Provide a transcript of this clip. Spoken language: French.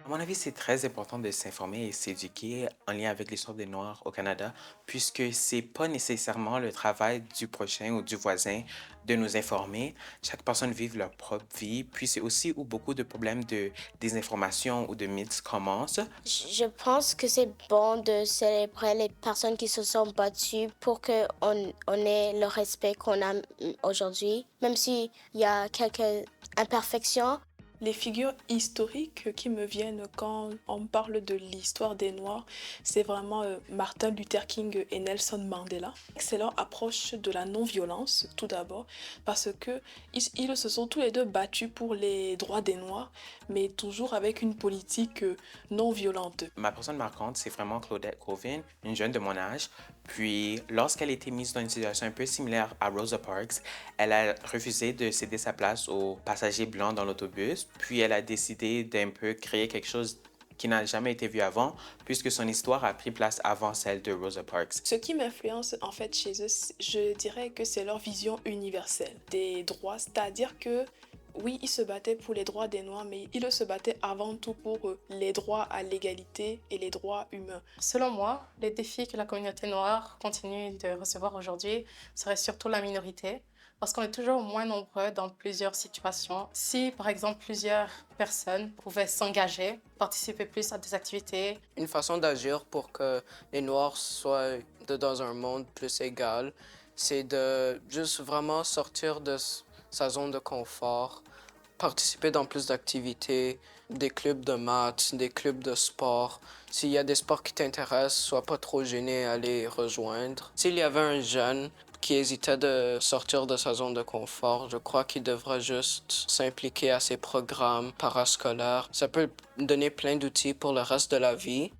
À mon avis, c'est très important de s'informer et s'éduquer en lien avec l'histoire des Noirs au Canada, puisque c'est pas nécessairement le travail du prochain ou du voisin de nous informer. Chaque personne vit leur propre vie, puis c'est aussi où beaucoup de problèmes de désinformation ou de mythes commencent. Je pense que c'est bon de célébrer les personnes qui se sont battues pour qu'on ait le respect qu'on a aujourd'hui, même s'il y a quelques imperfections. Les figures historiques qui me viennent quand on parle de l'histoire des Noirs, c'est vraiment Martin Luther King et Nelson Mandela. C'est leur approche de la non-violence, tout d'abord, parce que ils se sont tous les deux battus pour les droits des Noirs, mais toujours avec une politique non violente. Ma personne marquante, c'est vraiment Claudette Colvin, une jeune de mon âge. Puis, lorsqu'elle a été mise dans une situation un peu similaire à Rosa Parks, elle a refusé de céder sa place aux passagers blancs dans l'autobus. Puis, elle a décidé d'un peu créer quelque chose qui n'a jamais été vu avant, puisque son histoire a pris place avant celle de Rosa Parks. Ce qui m'influence en fait chez eux, je dirais que c'est leur vision universelle des droits, c'est-à-dire que oui, ils se battaient pour les droits des Noirs, mais ils se battaient avant tout pour les droits à l'égalité et les droits humains. Selon moi, les défis que la communauté noire continue de recevoir aujourd'hui seraient surtout la minorité, parce qu'on est toujours moins nombreux dans plusieurs situations. Si, par exemple, plusieurs personnes pouvaient s'engager, participer plus à des activités. Une façon d'agir pour que les Noirs soient dans un monde plus égal, c'est de juste vraiment sortir de sa zone de confort, participer dans plus d'activités, des clubs de maths, des clubs de sport. S'il y a des sports qui t'intéressent, sois pas trop gêné à les rejoindre. S'il y avait un jeune qui hésitait de sortir de sa zone de confort, je crois qu'il devrait juste s'impliquer à ces programmes parascolaires. Ça peut donner plein d'outils pour le reste de la vie.